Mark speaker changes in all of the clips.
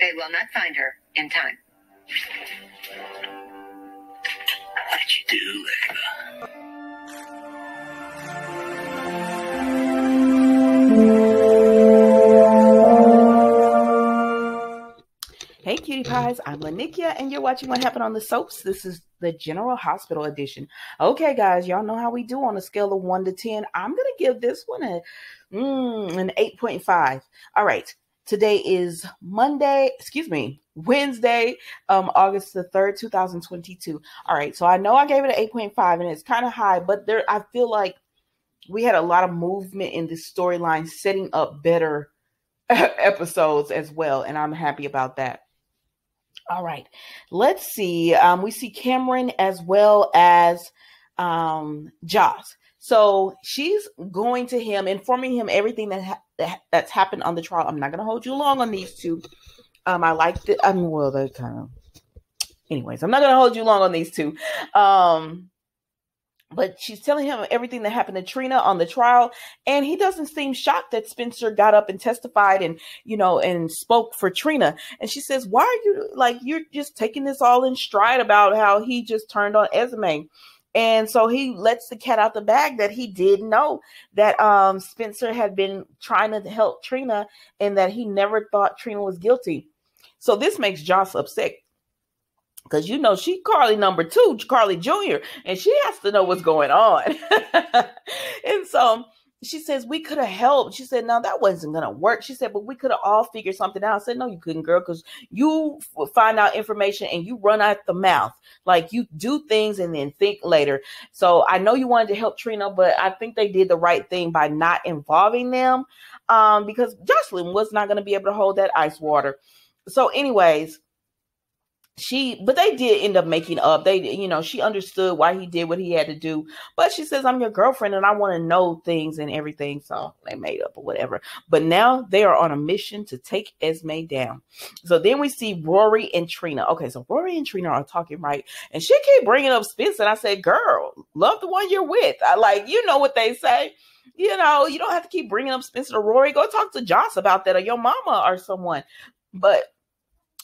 Speaker 1: They will not find her in time.
Speaker 2: What'd you do, Layla?
Speaker 3: Hey cutie pies, I'm Lanikia and you're watching What Happened on the Soaps. This is the General Hospital edition. Okay guys, y'all know how we do on a scale of 1 to 10. I'm going to give this one an 8.5. All right, today is Wednesday, August the 3rd, 2022. All right, so I know I gave it an 8.5 and it's kind of high, but I feel like we had a lot of movement in this storyline, setting up better episodes as well, and I'm happy about that. All right, let's see. We see Cameron as well as Joss. So she's going to him, informing him everything that's happened on the trial. I'm not going to hold you long on these two. I liked it. Well, they kind of. Anyways, I'm not going to hold you long on these two. But she's telling him everything that happened to Trina on the trial. And he doesn't seem shocked that Spencer got up and testified and, and spoke for Trina. And she says, why are you you're just taking this all in stride about how he just turned on Esme? And so he lets the cat out the bag that he did know that Spencer had been trying to help Trina and that he never thought Trina was guilty. So this makes Joss upset. Because, she Carly number 2, Carly Jr., and she has to know what's going on. And so she says, we could have helped. She said, no, that wasn't going to work. She said, but we could have all figured something out. I said, no, you couldn't, girl, because you find out information and you run out the mouth. Like, you do things and then think later. So I know you wanted to help Trina, but I think they did the right thing by not involving them because Jocelyn was not going to be able to hold that ice water. So anyways, but they did end up making up. She understood why he did what he had to do. But she says, I'm your girlfriend and I want to know things and everything. So they made up or whatever. But now they are on a mission to take Esme down. So then we see Rory and Trina. Okay, so Rory and Trina are talking, right? And she keep bringing up Spencer. And I said, girl, love the one you're with. You know what they say. You don't have to keep bringing up Spencer or Rory. Go talk to Joss about that or your mama or someone. But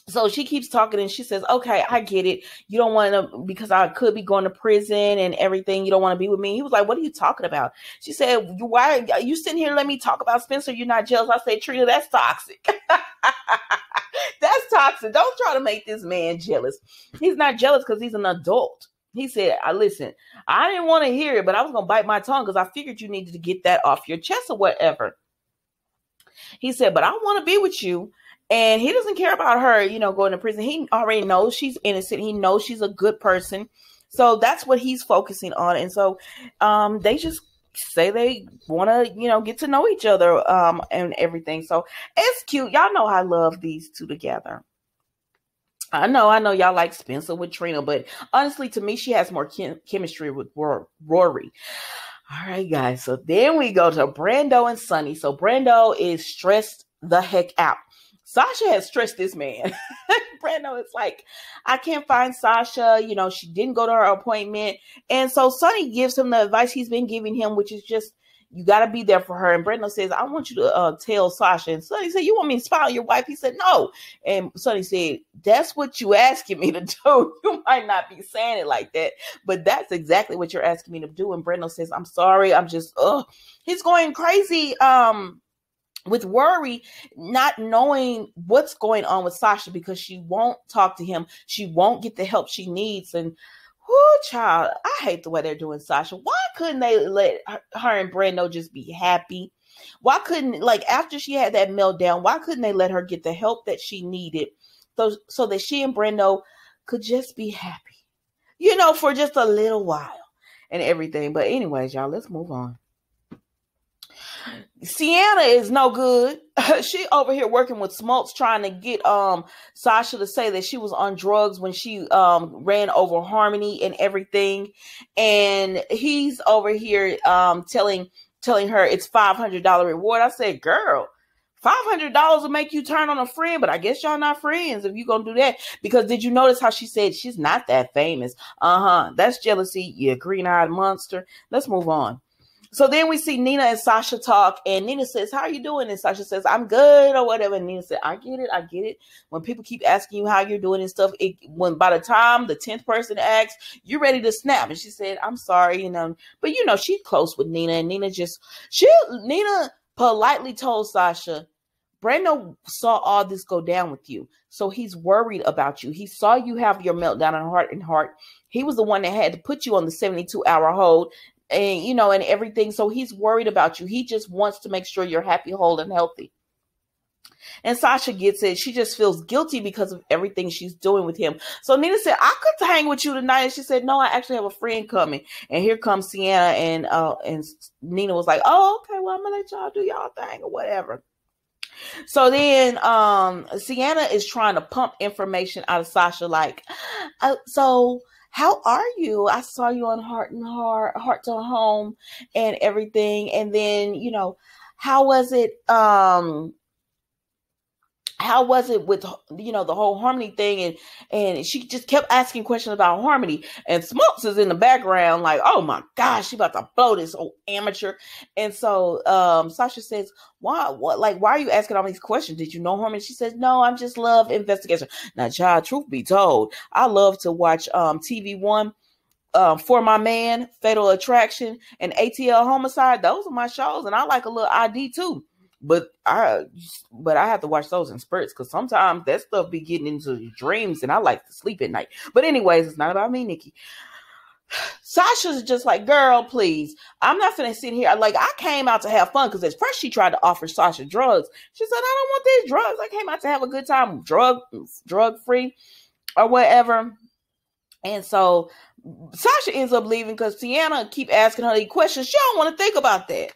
Speaker 3: so she keeps talking and she says, okay, I get it. You don't want to, because I could be going to prison and everything. You don't want to be with me. He was like, what are you talking about? She said, why are you sitting here? Let me talk about Spencer. You're not jealous. I said, Trina, that's toxic. That's toxic. Don't try to make this man jealous. He's not jealous because he's an adult. He said, listen, I didn't want to hear it, but I was going to bite my tongue because I figured you needed to get that off your chest or whatever. He said, but I want to be with you. And he doesn't care about her, going to prison. He already knows she's innocent. He knows she's a good person. So that's what he's focusing on. And so they just say they want to, get to know each other and everything. So it's cute. Y'all know I love these two together. I know y'all like Spencer with Trina, but honestly, to me, she has more chemistry with Rory. All right, guys. So then we go to Brando and Sonny. So Brando is stressed the heck out. Sasha has stressed this man. Brando is like, I can't find Sasha. She didn't go to her appointment. And so Sonny gives him the advice he's been giving him, which is just, you got to be there for her. And Brando says, I want you to tell Sasha. And Sonny said, you want me to spy on your wife? He said, no. And Sonny said, that's what you asking me to do. You might not be saying it like that, but that's exactly what you're asking me to do. And Brando says, I'm sorry. I'm just, he's going crazy. With Rory not knowing what's going on with Sasha because she won't talk to him. She won't get the help she needs. And, child, I hate the way they're doing Sasha. Why couldn't they let her and Brando just be happy? Why couldn't, after she had that meltdown, why couldn't they let her get the help that she needed so that she and Brando could just be happy, for just a little while and everything. But anyways, y'all, let's move on. Sienna is no good. She over here working with Smoltz trying to get Sasha to say that she was on drugs when she ran over Harmony and everything. And he's over here telling her it's $500 reward. I said, girl, $500 will make you turn on a friend, but I guess y'all not friends if you gonna do that. Because did you notice how she said she's not that famous? That's jealousy, you green-eyed monster. Let's move on. So then we see Nina and Sasha talk, and Nina says, "How are you doing?" And Sasha says, "I'm good," or whatever. And Nina said, I get it. When people keep asking you how you're doing and stuff, when by the time the 10th person asks, you're ready to snap." And she said, "I'm sorry, but she's close with Nina, and Nina politely told Sasha, Brando saw all this go down with you, so he's worried about you. He saw you have your meltdown in Heart and Heart. He was the one that had to put you on the 72-hour hold, and and everything. So he's worried about you. He just wants to make sure you're happy, whole, and healthy." And Sasha gets it. She just feels guilty because of everything she's doing with him. So Nina said, "I could hang with you tonight." And she said, "No, I actually have a friend coming." And here comes Sienna, and Nina was like, "Oh, okay, well, I'm gonna let y'all do y'all thing or whatever." So then Sienna is trying to pump information out of Sasha, like, so how are you? I saw you on Heart and Heart to Home and everything. And then, how was it? How was it with, the whole Harmony thing? And she just kept asking questions about Harmony. And Smokes is in the background like, oh my gosh, she about to blow this old amateur. And so Sasha says, why are you asking all these questions? Did you know Harmony? She says, no, I just love investigation. Now, child, truth be told, I love to watch TV One. For My Man, Fatal Attraction, and ATL Homicide. Those are my shows, and I like a little ID too. But I have to watch those in spurts because sometimes that stuff be getting into your dreams, and I like to sleep at night. But anyways, it's not about me, Nikki. Sasha's just like, girl, please. I'm not finna sit here. Like, I came out to have fun because at first she tried to offer Sasha drugs. She said, I don't want these drugs. I came out to have a good time, drug free or whatever. And so Sasha ends up leaving because Sienna keep asking her these questions. She don't want to think about that.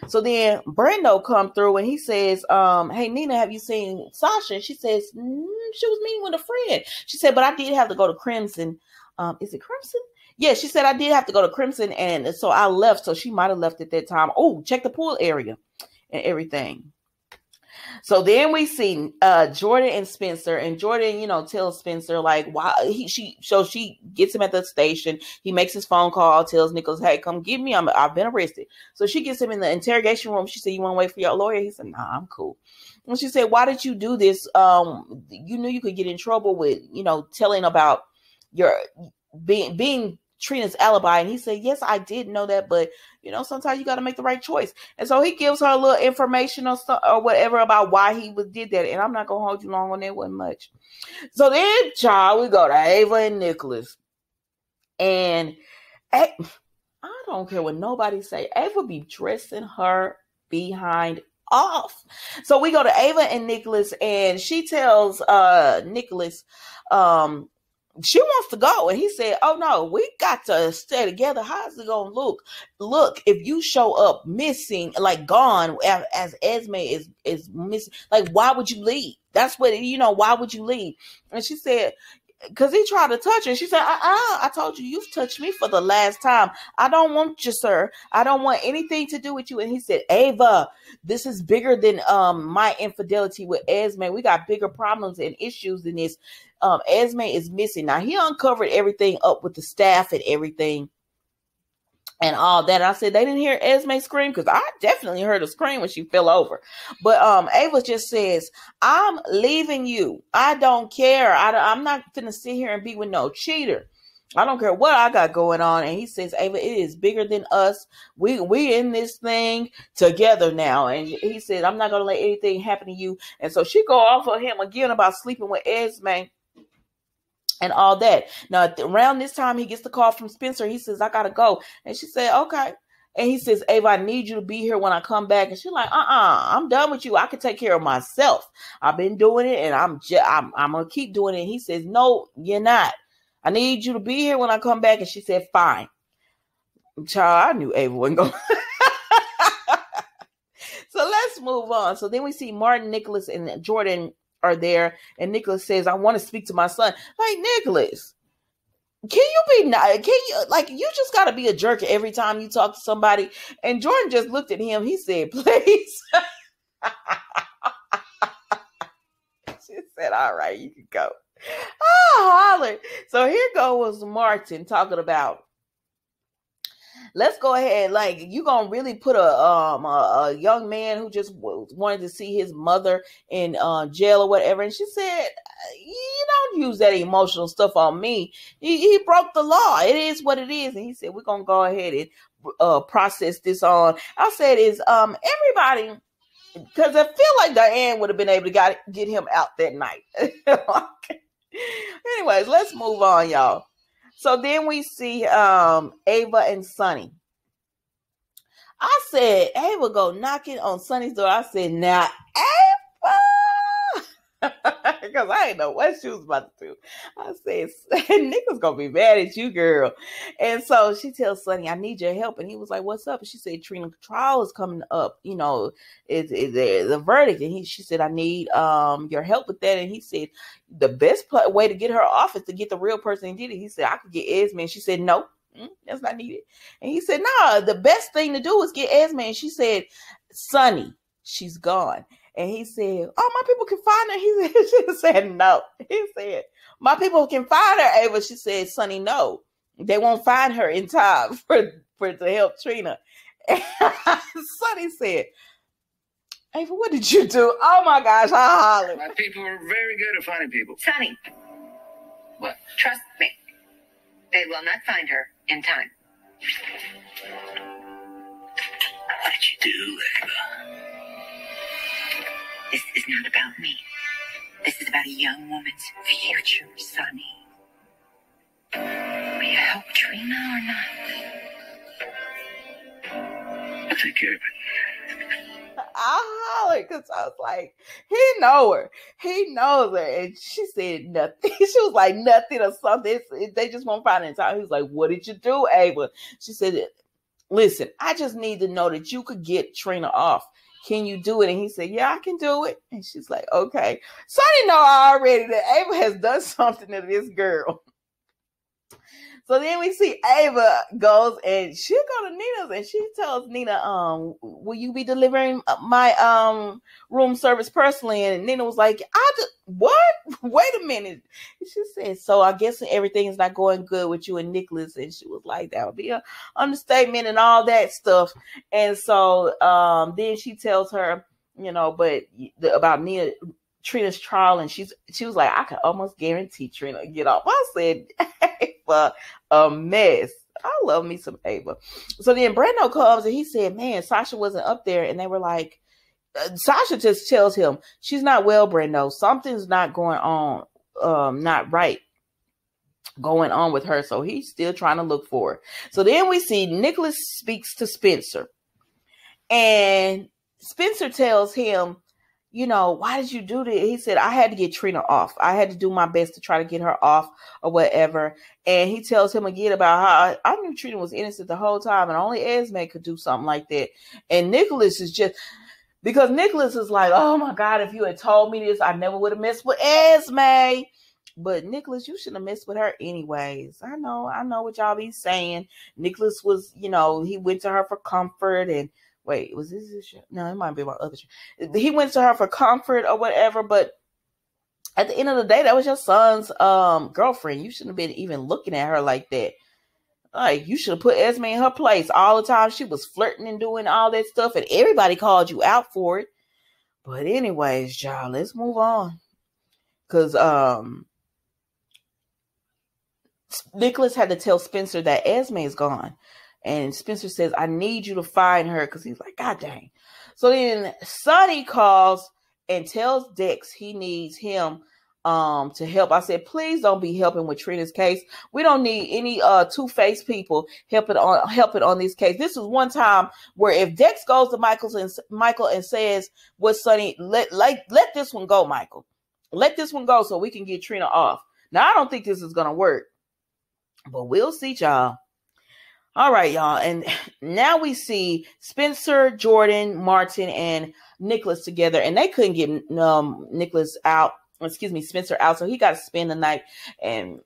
Speaker 3: So then Brando come through and he says, hey, Nina, have you seen Sasha? And she says, she was meeting with a friend. She said, but I did have to go to Crimson. Is it Crimson? Yeah, she said I did have to go to Crimson. And so I left. So she might have left at that time. Oh, check the pool area and everything. So then we see Jordan and Spencer, and Jordan, tells Spencer like why she gets him at the station. He makes his phone call, tells Nicholas, hey, come get me. I've been arrested. So she gets him in the interrogation room. She said, you want to wait for your lawyer? He said, nah, I'm cool. And she said, why did you do this? You knew you could get in trouble with, telling about your being Trina's alibi. And he said, yes, I did know that, but sometimes you got to make the right choice. And so he gives her a little information or whatever about why he did that. And I'm not gonna hold you long on that. Wasn't much. So then, child, we go to Ava and Nicholas, and I don't care what nobody say. Ava be dressing her behind off. So we go to Ava and Nicholas, and she tells Nicholas she wants to go. And he said, oh no, we got to stay together. How's it gonna look if you show up missing, like gone, as Esme is missing? Like, why would you leave? That's what, why would you leave? And she said, because he tried to touch her. She said, I told you, you've touched me for the last time. I don't want you, sir. I don't want anything to do with you. And he said, Ava, this is bigger than my infidelity with Esme. We got bigger problems and issues than this. Esme is missing. Now, he uncovered everything up with the staff and everything and all that. I said, they didn't hear Esme scream, because I definitely heard her scream when she fell over. But Ava just says, I'm leaving you. I don't care. I'm not going to sit here and be with no cheater. I don't care what I got going on. And he says, Ava, it is bigger than us. We in this thing together now. And he said, I'm not going to let anything happen to you. And so she go off of him again about sleeping with Esme and all that. Now, around this time, he gets the call from Spencer. He says, I got to go. And she said, okay. And he says, Ava, I need you to be here when I come back. And she's like, I'm done with you. I can take care of myself. I've been doing it, and I'm going to keep doing it. He says, no, you're not. I need you to be here when I come back. And she said, fine. Child, I knew Ava wasn't going. So let's move on. So then we see Martin, Nicholas, and Jordan are there, and Nicholas says, I want to speak to my son. Like, Nicholas, can you be nice? Can you, like, you just got to be a jerk every time you talk to somebody? And Jordan just looked at him. He said, please. She said, all right, you can go. Oh, holler. So here goes Martin talking about, let's go ahead. Like, you gonna really put a young man who just wanted to see his mother in jail or whatever. And she said, you don't use that emotional stuff on me. He broke the law. It is what it is. And he said, we're gonna go ahead and process this on. I said, is everybody, because I feel like Diane would have been able to get him out that night. Anyways, let's move on, y'all. So then we see Ava and Sonny. I said, Ava go knocking on Sonny's door. I said, now, Ava! Because I didn't know what she was about to do. I said, Nick was going to be mad at you, girl. And so she tells Sonny, I need your help. And he was like, what's up? And she said, Trina, trial is coming up. You know, it's the verdict. And she said, I need your help with that. And he said, the best way to get her off is to get the real person who did it. He said, I could get Esme. And she said, no. That's not needed. And he said, no, the best thing to do is get Esme. And she said, Sonny, she's gone. And he said, oh, my people can find her. She said, no. He said, my people can find her, Ava. She said, Sonny, no. They won't find her in time to help Trina. And Sonny said, Ava, what did you do? Oh, my gosh, I hollered.
Speaker 2: My people are very good at finding people.
Speaker 1: Sonny,
Speaker 2: What?
Speaker 1: trust me. They will not find her in time.
Speaker 2: What'd you do, Ava?
Speaker 1: This is not about me. This is about a young woman's future, Sonny. Will you help Trina or not?
Speaker 2: I'll take care of it.
Speaker 3: I hollered because I was like, he know her. He knows her. And she said nothing. She was like, nothing or something. They just won't find it in time. He was like, what did you do, Ava? She said, listen, I just need to know that you could get Trina off. Can you do it? And he said, yeah, I can do it. And she's like, okay. So I didn't know already that Ava has done something to this girl. So then we see Ava goes and she'll go to Nina's and she tells Nina, will you be delivering my room service personally? And Nina was like, what? Wait a minute. And she said, so I guess everything's not going good with you and Nicholas. And she was like, that would be an understatement and all that stuff. And so then she tells her, you know, but about Trina's trial, and she was like, I can almost guarantee Trina to get off. I said, Ava, a mess. I love me some Ava. So then Brando comes and he said, man, Sasha wasn't up there. And they were like, Sasha just tells him, she's not well, Brando. Something's not going on, not right going on with her. So he's still trying to look for her. So then we see Nicholas speaks to Spencer. And Spencer tells him, you know, why did you do that? He said, I had to get Trina off. I had to do my best to try to get her off or whatever. And he tells him again about how I knew Trina was innocent the whole time and only Esme could do something like that. And Nicholas is just, because Nicholas is like, oh my God, if you had told me this, I never would have messed with Esme. But Nicholas, you shouldn't have messed with her anyways. I know what y'all be saying. Nicholas was, you know, he went to her for comfort and wait, was this show? No, it might be my other show. He went to her for comfort or whatever, but at the end of the day, that was your son's girlfriend. You shouldn't have been even looking at her like that. Like, you should have put Esme in her place all the time. She was flirting and doing all that stuff, and everybody called you out for it. But anyways, y'all, let's move on. Because Nicholas had to tell Spencer that Esme is gone. And Spencer says, I need you to find her. Because he's like, God dang. So then Sonny calls and tells Dex he needs him to help. I said, please don't be helping with Trina's case. We don't need any two-faced people helping on this case. This is one time where if Dex goes to Michael and says, what Sonny, let this one go, Michael. Let this one go so we can get Trina off. Now, I don't think this is going to work. But we'll see, y'all. All right, y'all. And now we see Spencer, Jordan, Martin, and Nicholas together. And they couldn't get Spencer out. So he got to spend the night. And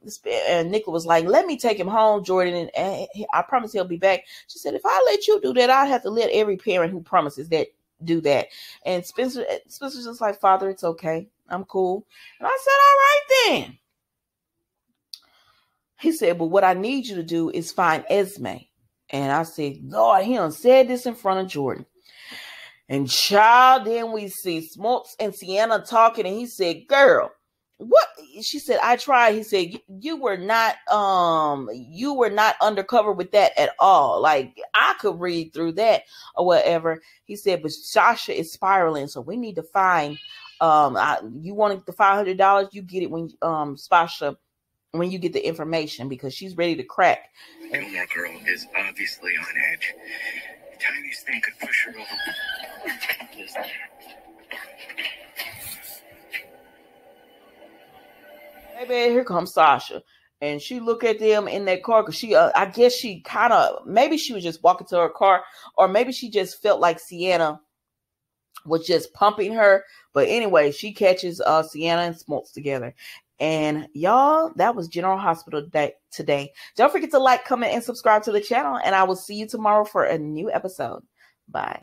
Speaker 3: Nicholas was like, let me take him home, Jordan. And I promise he'll be back. She said, if I let you do that, I'd have to let every parent who promises that do that. And Spencer's just like, Father, it's okay. I'm cool. And I said, all right then. He said, but what I need you to do is find Esme. And I said, Lord, he done said this in front of Jordan. And child, then we see Smokes and Sienna talking, and he said, girl, what? She said, I tried. He said, you were not undercover with that at all. Like, I could read through that or whatever. He said, but Sasha is spiraling, so we need to find, you wanted the $500, you get it when, Sasha, when you get the information, because she's ready to crack.
Speaker 2: Gilmore girl is obviously on edge. The tiniest thing could push her over.
Speaker 3: Baby, here comes Sasha. And she look at them in that car because she, I guess she kind of, maybe she was just walking to her car, or maybe she just felt like Sienna was just pumping her. But anyway, she catches Sienna and Smokes together. And y'all, that was General Hospital Day today. Don't forget to like, comment, and subscribe to the channel. And I will see you tomorrow for a new episode. Bye.